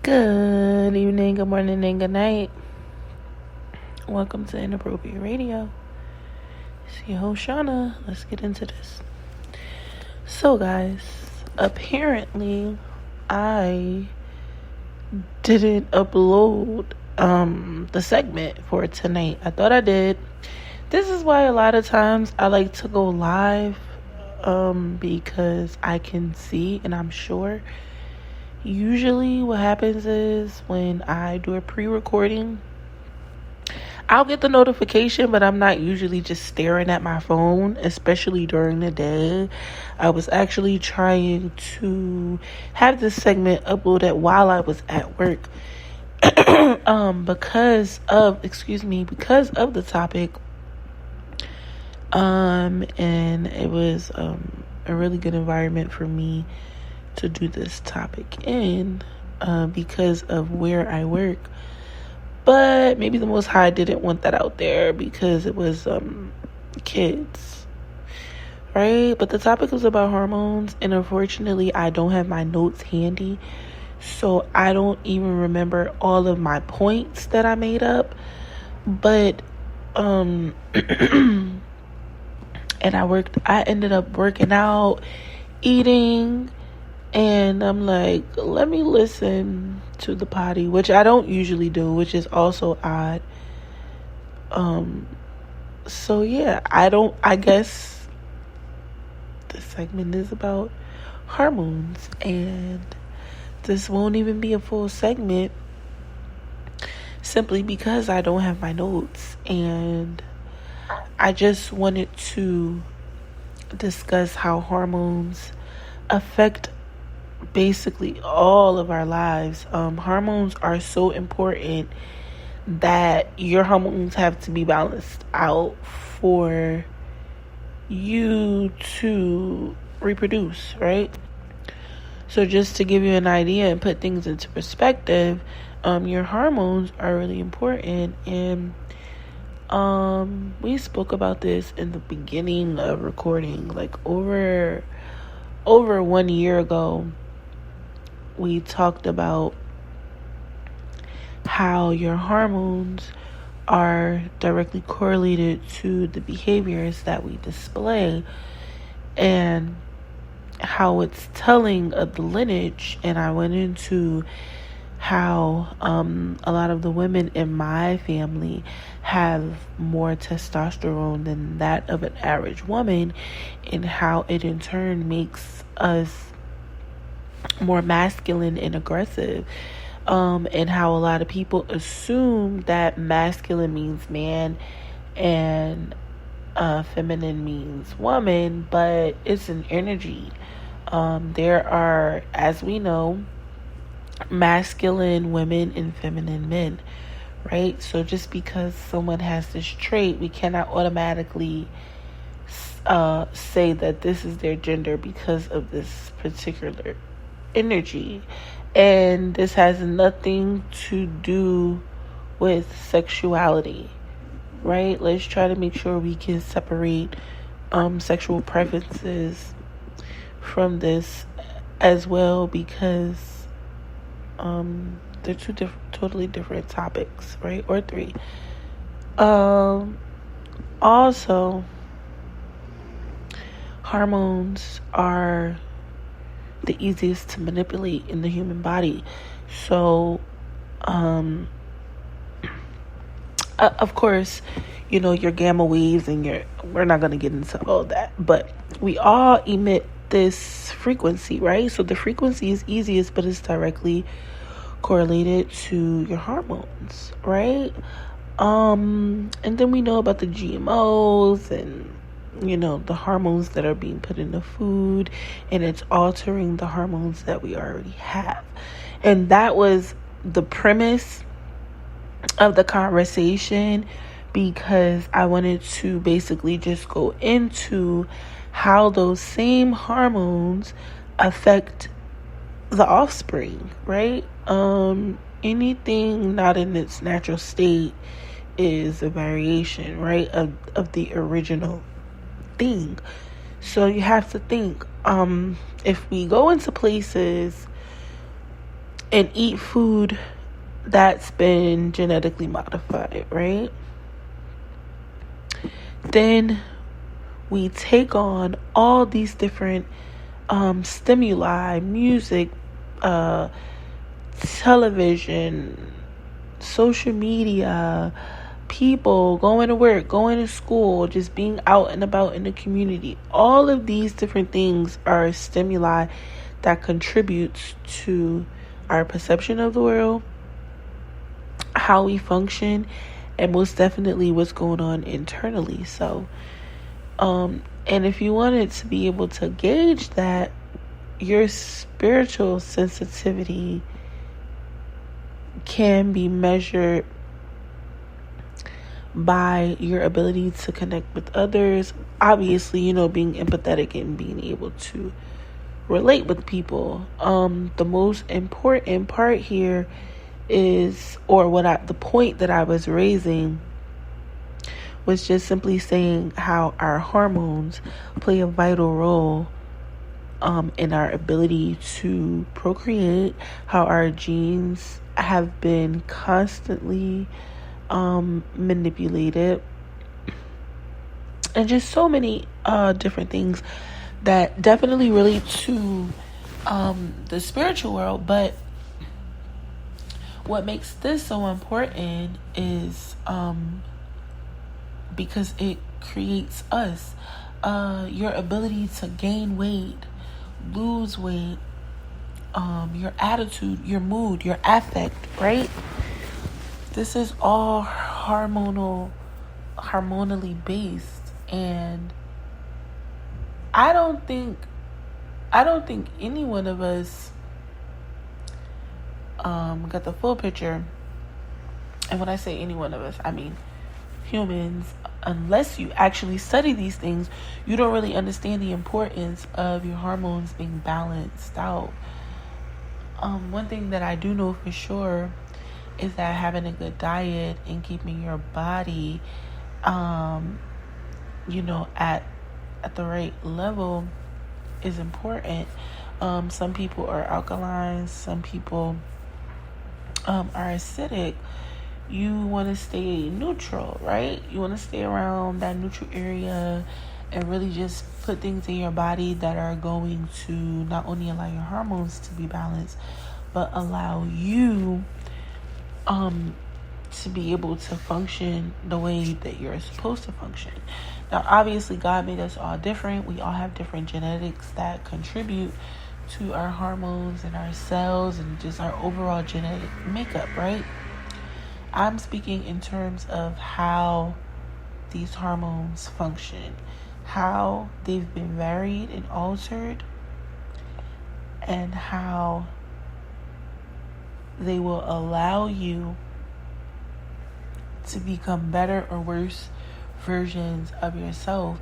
Good evening, good morning, and good night. Welcome to Inappropriate Radio. It's your host, Shauna. Let's get into this. So, guys, apparently, I didn't upload the segment for tonight. I thought I did. This is why a lot of times I like to go live because I can see, and I'm sure usually what happens is when I do a pre-recording, I'll get the notification, but I'm not usually just staring at my phone, especially during the day. I was actually trying to have this segment uploaded while I was at work because of the topic. And it was a really good environment for me to do this topic in because of where I work. But maybe the Most High didn't want that out there because it was kids, right? But the topic was about hormones, and unfortunately I don't have my notes handy, so I don't even remember all of my points that I made up. But and I ended up working out, eating, and I'm like, let me listen to the potty, which I don't usually do, which is also odd. So yeah, I guess the segment is about hormones, and this won't even be a full segment simply because I don't have my notes, and I just wanted to discuss how hormones affect basically all of our lives. Hormones are so important that your hormones have to be balanced out for you to reproduce, right? So just to give you an idea and put things into perspective, your hormones are really important. And we spoke about this in the beginning of recording, like over 1 year ago. We talked about how your hormones are directly correlated to the behaviors that we display and how it's telling of the lineage. And I went into how a lot of the women in my family have more testosterone than that of an average woman, and how it in turn makes us more masculine and aggressive, and how a lot of people assume that masculine means man and feminine means woman, but it's an energy. There are, as we know, masculine women and feminine men, right? So just because someone has this trait, we cannot automatically say that this is their gender because of this particular energy. And this has nothing to do with sexuality, right? Let's try to make sure we can separate sexual preferences from this as well, because they're two totally different topics, right? Or three. Also, hormones are the easiest to manipulate in the human body. So, of course, your gamma waves and we're not going to get into all that, but we all emit this frequency, right? So the frequency is easiest, but it's directly correlated to your hormones, right? And then we know about the GMOs and the hormones that are being put in the food, and it's altering the hormones that we already have. And that was the premise of the conversation, because I wanted to basically just go into how those same hormones affect the offspring, right? Anything not in its natural state is a variation, right, of the original thing. So you have to think, if we go into places and eat food that's been genetically modified, right? Then we take on all these different stimuli, music, television, social media, people going to work, going to school, just being out and about in the community. All of these different things are stimuli that contributes to our perception of the world, how we function, and most definitely what's going on internally. So, and if you wanted to be able to gauge that, your spiritual sensitivity can be measured by your ability to connect with others. Obviously, being empathetic and being able to relate with people. The most important part here is, the point that I was raising was just simply saying how our hormones play a vital role in our ability to procreate, how our genes have been constantly manipulated, and just so many different things that definitely relate to the spiritual world. But what makes this so important is because it creates us, your ability to gain weight, lose weight, your attitude, your mood, your affect, right? This is all hormonally based, and I don't think any one of us got the full picture. And when I say any one of us, I mean humans. Unless you actually study these things, you don't really understand the importance of your hormones being balanced out. One thing that I do know for sure is that having a good diet and keeping your body, at the right level is important. Some people are alkaline, some people are acidic. You want to stay neutral, right? You want to stay around that neutral area and really just put things in your body that are going to not only allow your hormones to be balanced, but allow you to be able to function the way that you're supposed to function. Now, obviously, God made us all different. We all have different genetics that contribute to our hormones and our cells and just our overall genetic makeup, right? I'm speaking in terms of how these hormones function, how they've been varied and altered, and how they will allow you to become better or worse versions of yourself.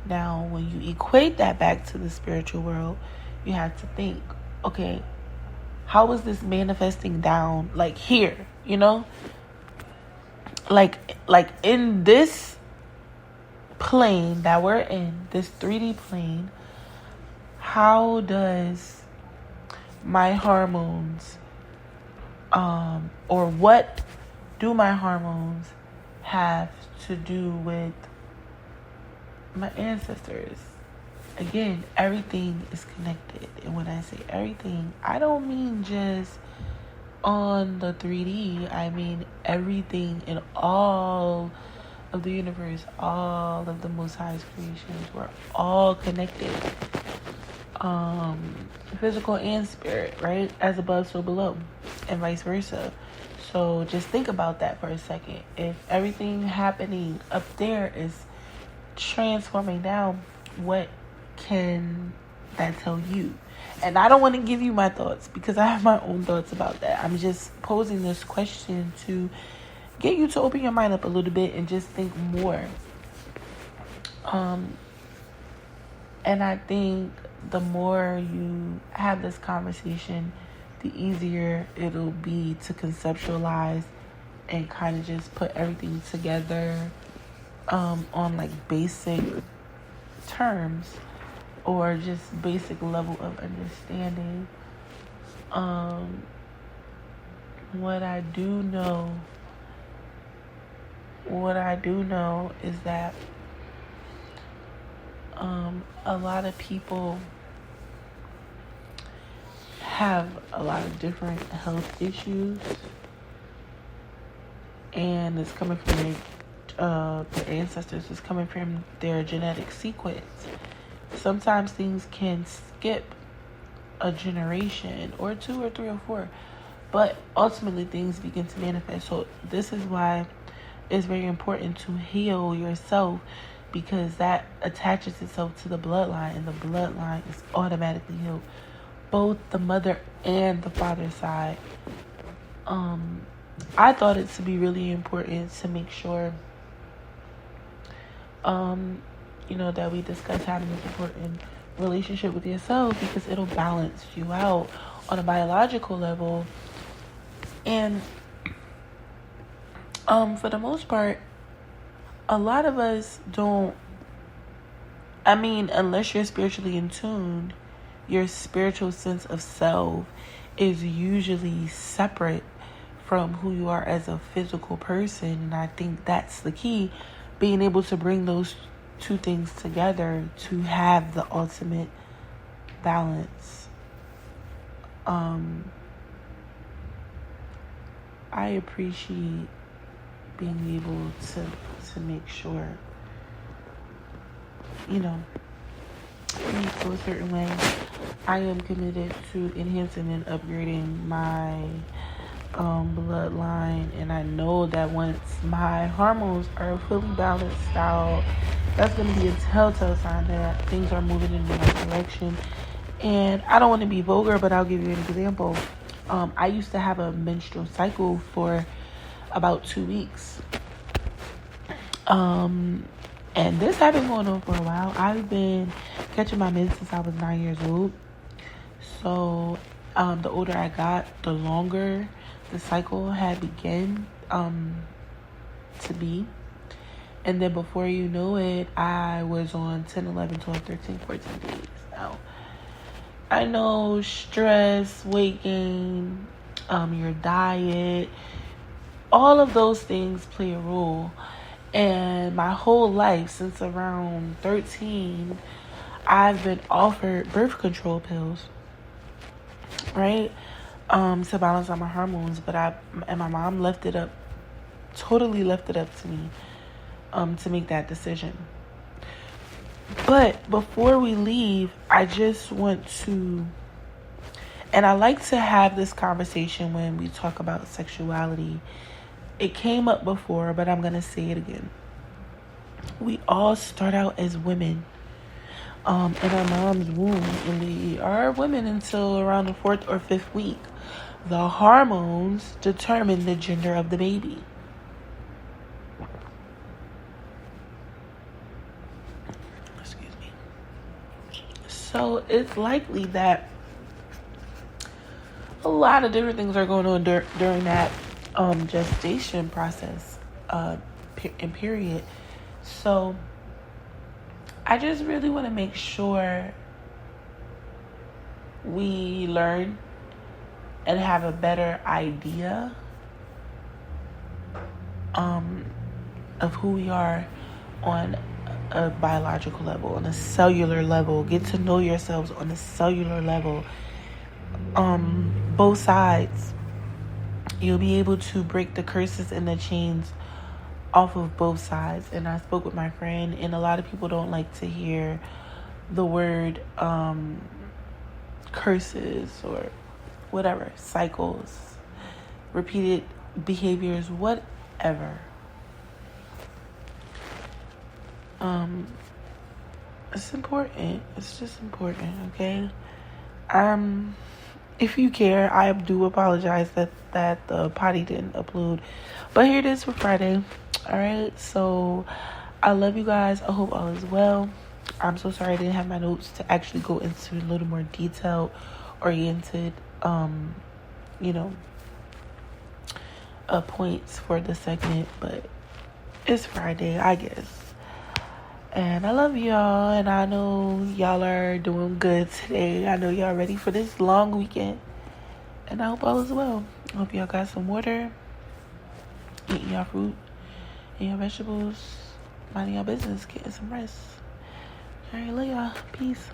Now, when you equate that back to the spiritual world, you have to think, okay, how is this manifesting down, like here, like in this plane that we're in, this 3D plane, how does my hormones, or what do my hormones have to do with my ancestors? Again, everything is connected. And when I say everything, I don't mean just on the 3D. I mean everything in all of the universe, all of the Most High's creations. We're all connected. Physical and spirit, right? As above, so below, and vice versa. So just think about that for a second. If everything happening up there is transforming down, what can that tell you? And I don't want to give you my thoughts because I have my own thoughts about that. I'm just posing this question to get you to open your mind up a little bit and just think more. And I think the more you have this conversation, the easier it'll be to conceptualize and kind of just put everything together on like basic terms or just basic level of understanding. what I do know is that a lot of people have a lot of different health issues, and it's coming from their ancestors. It's coming from their genetic sequence. Sometimes things can skip a generation or two or three or four, but ultimately things begin to manifest. So this is why it's very important to heal yourself, because that attaches itself to the bloodline, and the bloodline is automatically healed, both the mother and the father side. I thought it to be really important to make sure that we discuss having this important relationship with yourself, because it'll balance you out on a biological level. And for the most part, a lot of us don't, unless you're spiritually in tune, your spiritual sense of self is usually separate from who you are as a physical person. And I think that's the key, being able to bring those two things together to have the ultimate balance. I appreciate being able to make sure, me feel a certain way. I am committed to enhancing and upgrading my bloodline, and I know that once my hormones are fully balanced out, that's going to be a telltale sign that things are moving in the right direction. And I don't want to be vulgar, but I'll give you an example. I used to have a menstrual cycle for about 2 weeks. And this had been going on for a while. I've been catching my meds since I was 9 years old. So the older I got, the longer the cycle had begun to be. And then before you know it, I was on 10, 11, 12, 13, 14 days. Now, I know stress, weight gain, your diet, all of those things play a role. And my whole life, since around 13, I've been offered birth control pills, right? To balance out my hormones. But my mom totally left it up to me, to make that decision. But before we leave, I just want to, and I like to have this conversation when we talk about sexuality. It came up before, but I'm going to say it again. We all start out as women in our mom's womb, and we are women until around the 4th or 5th week. The hormones determine the gender of the baby. Excuse me. So it's likely that a lot of different things are going on during that gestation process and period. So I just really want to make sure we learn and have a better idea of who we are on a biological level, on a cellular level. Get to know yourselves on a cellular level. Both sides. You'll be able to break the curses and the chains off of both sides. And I spoke with my friend, and a lot of people don't like to hear the word curses or whatever, cycles, repeated behaviors, whatever. It's important. It's just important, okay? If you care, I do apologize that the potty didn't upload. But here it is for Friday. Alright, so I love you guys. I hope all is well. I'm so sorry I didn't have my notes to actually go into a little more detailed oriented points for the segment, but it's Friday, I guess. And I love y'all, and I know y'all are doing good today. I know y'all ready for this long weekend. And I hope all is well. I hope y'all got some water, eating y'all fruit and your vegetables, minding your business, getting some rest. All right, love y'all. Peace.